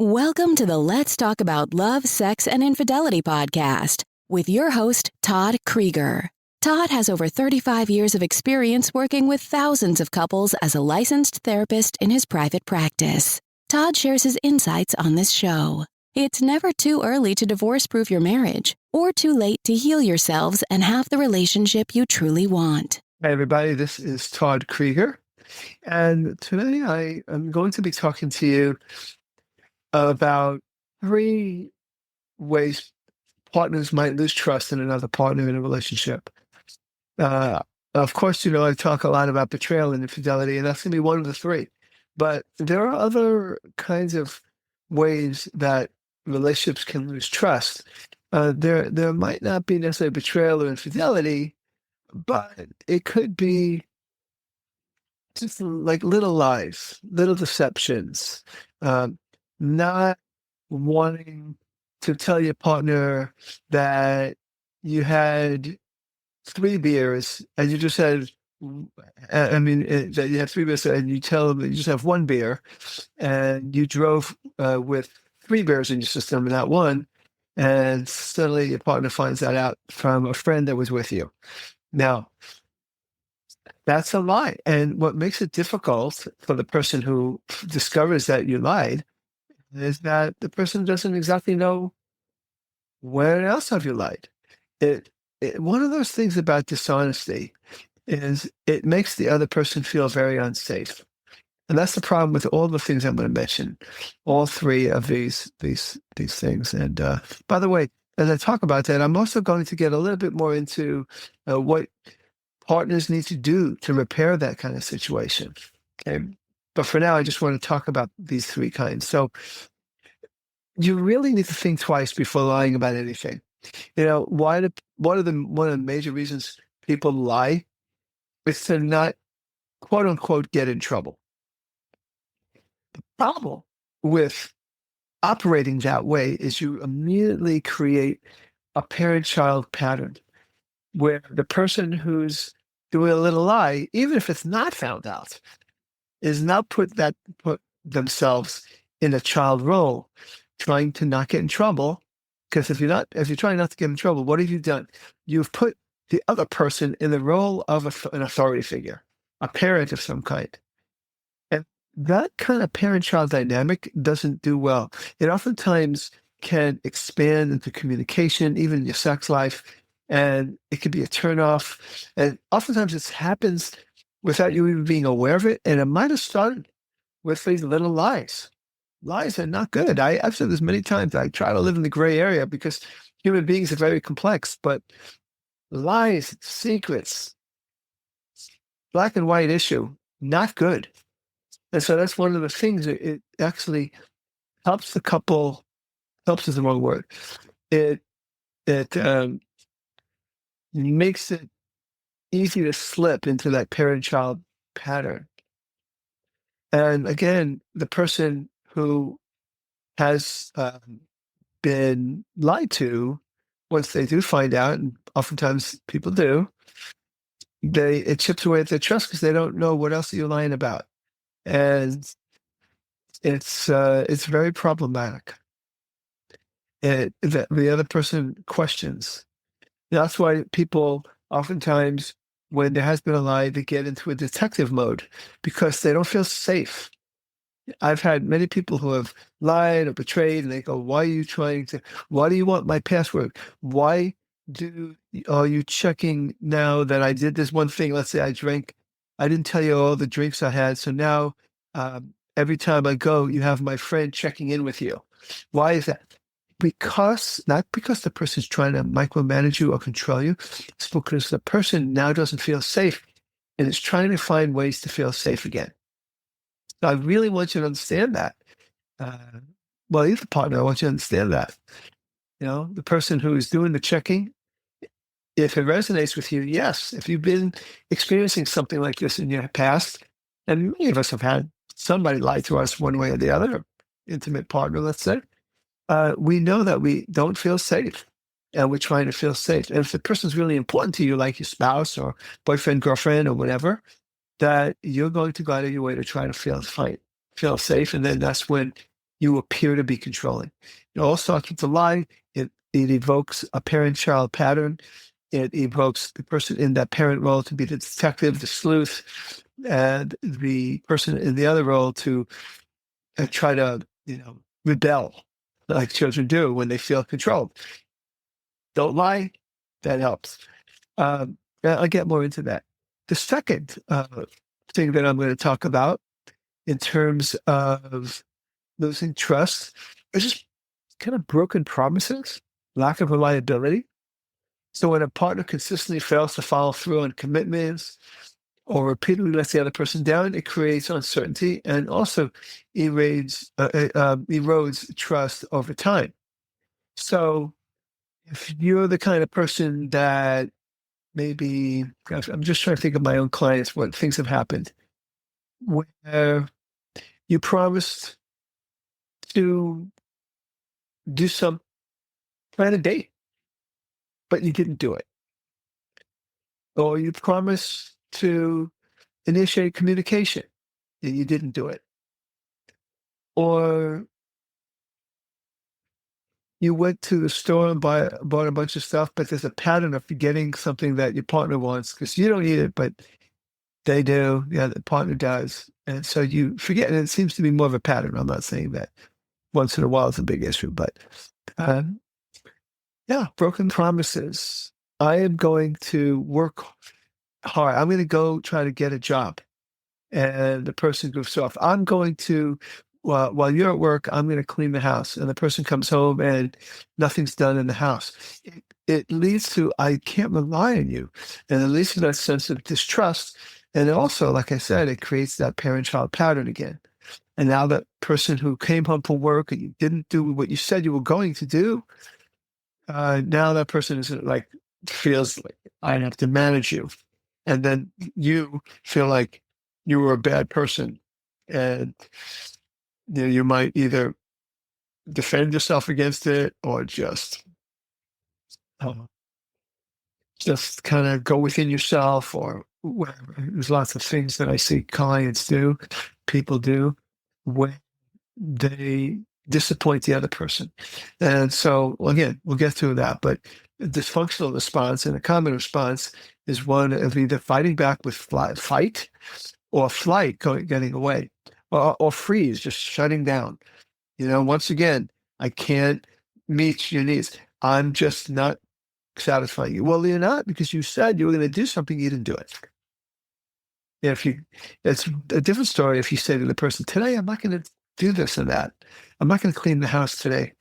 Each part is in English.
Welcome to the Let's Talk About Love, Sex, and Infidelity podcast with your host, Todd Krieger. Todd has over 35 years of experience working with thousands of couples as a licensed therapist in his private practice. Todd shares his insights on this show. It's never too early to divorce-proof your marriage or too late to heal yourselves and have the relationship you truly want. Hi, everybody. This is Todd Krieger. And today I am going to be talking to you about 3 ways partners might lose trust in another partner in a relationship. Of course, I talk a lot about betrayal and infidelity, and that's going to be one of the 3. But there are other kinds of ways that relationships can lose trust. There might not be necessarily betrayal or infidelity, but it could be just like little lies, little deceptions, not wanting to tell your partner that you had 3 beers and you just had, that you have 3 beers and you tell them that you just have 1 beer and you drove with 3 beers in your system and not 1. And suddenly your partner finds that out from a friend that was with you. Now, that's a lie. And what makes it difficult for the person who discovers that you lied is that the person doesn't exactly know where else have you lied. One of those things about dishonesty is it makes the other person feel very unsafe. And that's the problem with all the things I'm going to mention, all 3 of these things. And by the way, as I talk about that, I'm also going to get a little bit more into what partners need to do to repair that kind of situation. Okay. But for now, I just want to talk about these 3 kinds. So you really need to think twice before lying about anything. One of the major reasons people lie is to not, quote unquote, get in trouble. The problem with operating that way is you immediately create a parent-child pattern where the person who's doing a little lie, even if it's not found out, is now put themselves in a child role, trying to not get in trouble. Because if you're trying not to get in trouble, what have you done? You've put the other person in the role of an authority figure, a parent of some kind. And that kind of parent-child dynamic doesn't do well. It oftentimes can expand into communication, even in your sex life, and it can be a turnoff. And oftentimes it happens without you even being aware of it. And it might have started with these little lies. Lies are not good. I've said this many times. I try to live in the gray area because human beings are very complex, but lies, secrets, black and white issue, not good. And so that's one of the things that it actually helps the couple. Helps is the wrong word. It makes it easy to slip into that parent-child pattern. And again, the person who has been lied to, once they do find out, and oftentimes people do, it chips away at their trust because they don't know what else you're lying about. And it's very problematic. That the other person questions. That's why people oftentimes, when there has been a lie, they get into a detective mode because they don't feel safe. I've had many people who have lied or betrayed, and they go, why do you want my password? Why are you checking now that I did this one thing? Let's say I drank, I didn't tell you all the drinks I had. So now every time I go, you have my friend checking in with you. Why is that? Not because the person's trying to micromanage you or control you. It's because the person now doesn't feel safe and is trying to find ways to feel safe again. So I really want you to understand that. Either partner, I want you to understand that. The person who is doing the checking, if it resonates with you, yes. If you've been experiencing something like this in your past, and many of us have had somebody lie to us one way or the other, intimate partner, let's say, we know that we don't feel safe. And we're trying to feel safe. And if the person's really important to you, like your spouse or boyfriend, girlfriend, or whatever, that you're going to go out of your way to try to feel safe. And then that's when you appear to be controlling. It all starts with the lie. It evokes a parent-child pattern. It evokes the person in that parent role to be the detective, the sleuth, and the person in the other role to try to, rebel like children do when they feel controlled. Don't lie. That helps. I'll get more into that. The second thing that I'm going to talk about in terms of losing trust is just kind of broken promises, lack of reliability. So when a partner consistently fails to follow through on commitments or repeatedly lets the other person down, it creates uncertainty and also erodes trust over time. So if you're the kind of person that maybe, gosh, I'm just trying to think of my own clients, what things have happened where you promised to do some plan a date, but you didn't do it. Or you promised to initiate communication and you didn't do it. Or you went to the store and bought a bunch of stuff, but there's a pattern of forgetting something that your partner wants because you don't need it, but they do. Yeah, the partner does. And so you forget, and it seems to be more of a pattern. I'm not saying that once in a while is a big issue, but um, yeah, broken promises. I am going to work hard. I'm going to go try to get a job. And the person goes off. I'm going to, while you're at work, I'm going to clean the house. And the person comes home and nothing's done in the house. It leads to, I can't rely on you. And it leads to that sense of distrust. And also, like I said, it creates that parent-child pattern again. And now that person who came home from work and you didn't do what you said you were going to do, now that person is like, feels like I have to manage you. And then you feel like you were a bad person. And you might either defend yourself against it or uh, just kind of go within yourself or whatever. There's lots of things that I see clients do, people do, when they disappoint the other person. And so, again, we'll get through that. But a dysfunctional response and a common response is one of either fighting back with fight or flight, getting away, or freeze, just shutting down. Once again, I can't meet your needs. I'm just not satisfying you. Well, you're not, because you said you were going to do something, you didn't do it. It's a different story if you say to the person, today I'm not going to do this and that. I'm not going to clean the house today,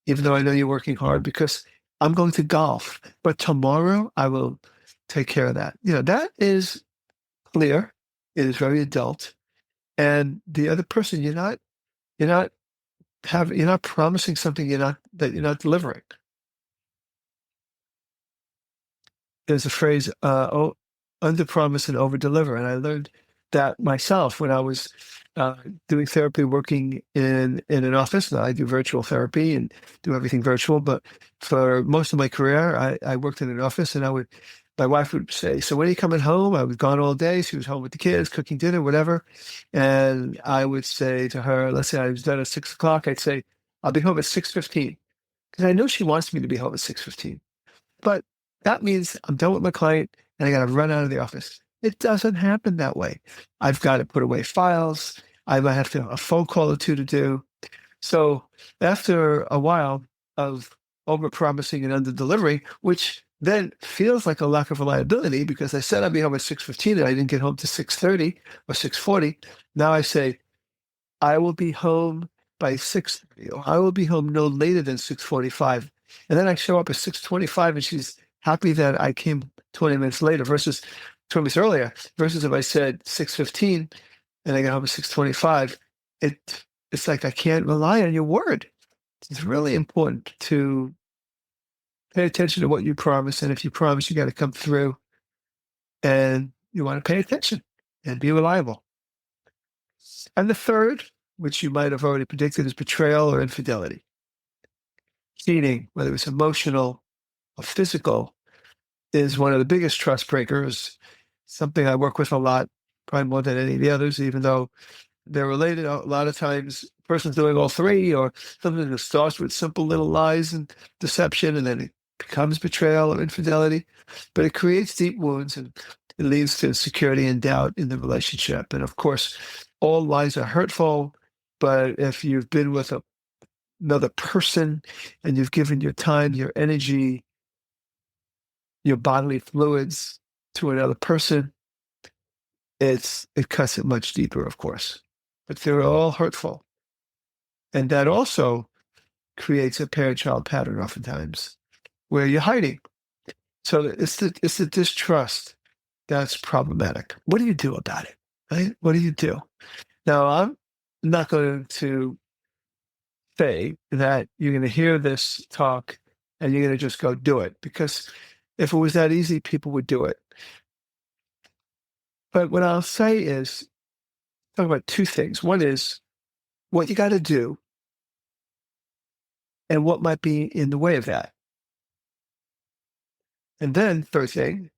even though I know you're working hard, because I'm going to golf. But tomorrow I will take care of that. That is clear. It is very adult. And the other person, you're not promising something that you're not delivering. There's a phrase, under promise and over deliver. And I learned that myself when I was doing therapy, working in an office. Now I do virtual therapy and do everything virtual, but for most of my career, I worked in an office, and my wife would say, so when are you coming home? I was gone all day. She was home with the kids, cooking dinner, whatever. And I would say to her, let's say I was done at 6 o'clock. I'd say, I'll be home at 6:15, because I know she wants me to be home at 6:15. But that means I'm done with my client and I got to run out of the office. It doesn't happen that way. I've got to put away files. I might have a phone call or two to do. So after a while of over-promising and under-delivering, which then feels like a lack of reliability, because I said I'd be home at 6:15 and I didn't get home to 6:30 or 6:40. Now I say, I will be home by 6:30, or I will be home no later than 6:45. And then I show up at 6:25 and she's happy that I came 20 minutes later versus 20 minutes earlier, versus if I said 6:15 and I got home at 6:25, it's like I can't rely on your word. It's really important to pay attention to what you promise. And if you promise, you got to come through, and you want to pay attention and be reliable. And the third, which you might have already predicted, is betrayal or infidelity. Cheating, whether it's emotional or physical, is one of the biggest trust breakers, something I work with a lot, probably more than any of the others, even though they're related a lot of times. person's doing all three, or something that starts with simple little lies and deception, and then it becomes betrayal or infidelity. But it creates deep wounds, and it leads to insecurity and doubt in the relationship. And of course, all lies are hurtful, but if you've been with another person and you've given your time, your energy, your bodily fluids to another person, it cuts it much deeper, of course. But they're all hurtful. And that also creates a parent-child pattern oftentimes where you're hiding. So it's the distrust that's problematic. What do you do about it? Right? What do you do? Now, I'm not going to say that you're going to hear this talk and you're going to just go do it, because if it was that easy, people would do it. But what I'll say is talk about two things. One is what you got to do and what might be in the way of that. And then third thing,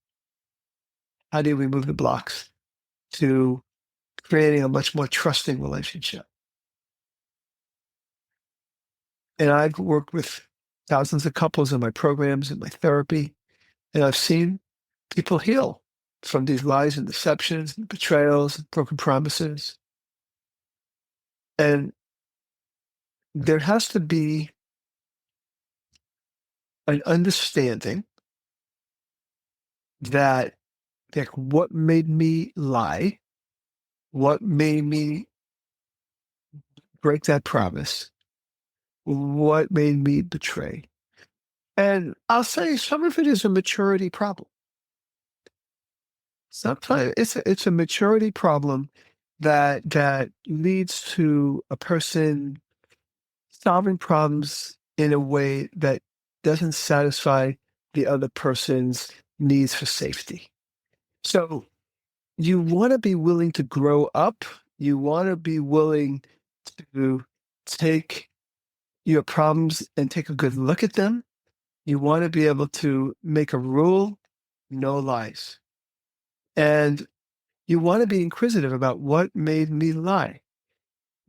how do you remove the blocks to creating a much more trusting relationship? And I've worked with thousands of couples in my programs and my therapy, and I've seen people heal from these lies and deceptions and betrayals and broken promises. And there has to be an understanding that, like, what made me lie, what made me break that promise, what made me betray. And I'll say some of it is a maturity problem. Sometimes it's a maturity problem that leads to a person solving problems in a way that doesn't satisfy the other person's needs for safety. So you want to be willing to grow up. You want to be willing to take your problems and take a good look at them. You want to be able to make a rule, no lies. And you want to be inquisitive about what made me lie.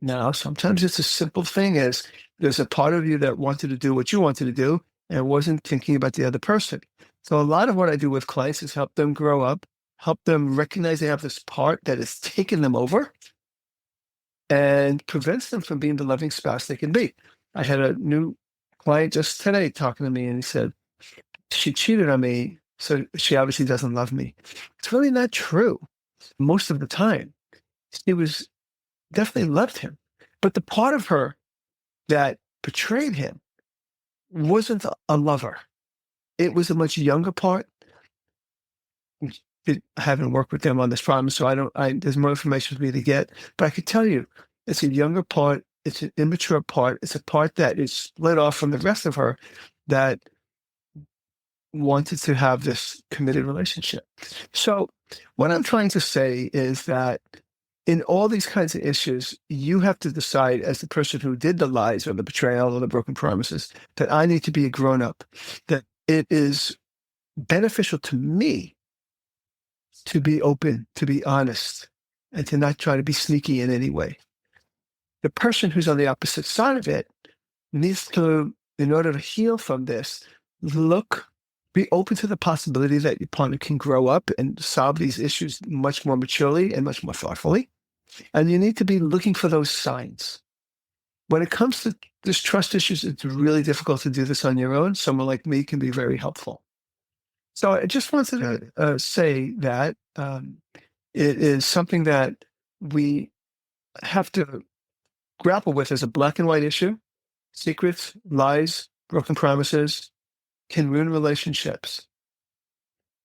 Now, sometimes it's a simple thing as there's a part of you that wanted to do what you wanted to do and wasn't thinking about the other person. So a lot of what I do with clients is help them grow up, help them recognize they have this part that has taken them over and prevents them from being the loving spouse they can be. I had a new client just today talking to me, and he said, she cheated on me, so she obviously doesn't love me. It's really not true. Most of the time, she was definitely loved him. But the part of her that betrayed him wasn't a lover. It was a much younger part. I haven't worked with them on this problem, so there's more information for me to get. But I could tell you, it's a younger part. It's an immature part. It's a part that is split off from the rest of her that wanted to have this committed relationship. So what I'm trying to say is that in all these kinds of issues, you have to decide, as the person who did the lies or the betrayal or the broken promises, that I need to be a grown-up, that it is beneficial to me to be open, to be honest, and to not try to be sneaky in any way. The person who's on the opposite side of it needs to, in order to heal from this, be open to the possibility that your partner can grow up and solve these issues much more maturely and much more thoughtfully. And you need to be looking for those signs. When it comes to this trust issues, it's really difficult to do this on your own. Someone like me can be very helpful. So I just wanted to say that it is something that we have to grapple with as a black and white issue. Secrets, lies, broken promises can ruin relationships.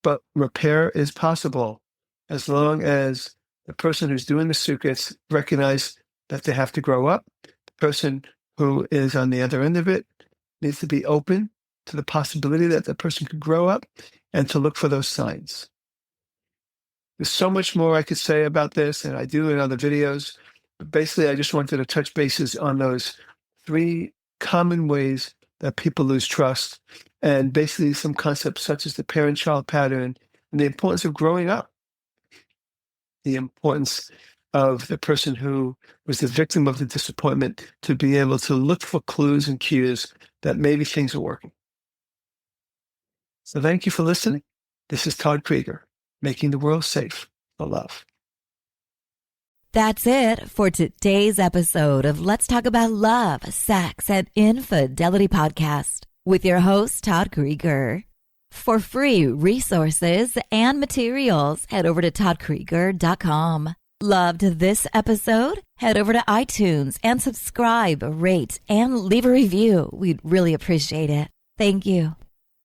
But repair is possible as long as the person who's doing the secrets recognize that they have to grow up. The person who is on the other end of it needs to be open to the possibility that the person could grow up and to look for those signs. There's so much more I could say about this, and I do in other videos. But basically, I just wanted to touch bases on those 3 common ways that people lose trust, and basically some concepts such as the parent-child pattern and the importance of growing up, the importance of the person who was the victim of the disappointment to be able to look for clues and cues that maybe things are working. So thank you for listening. This is Todd Krieger, making the world safe for love. That's it for today's episode of Let's Talk About Love, Sex, and Infidelity podcast with your host, Todd Krieger. For free resources and materials, head over to toddkrieger.com. Loved this episode? Head over to iTunes and subscribe, rate, and leave a review. We'd really appreciate it. Thank you.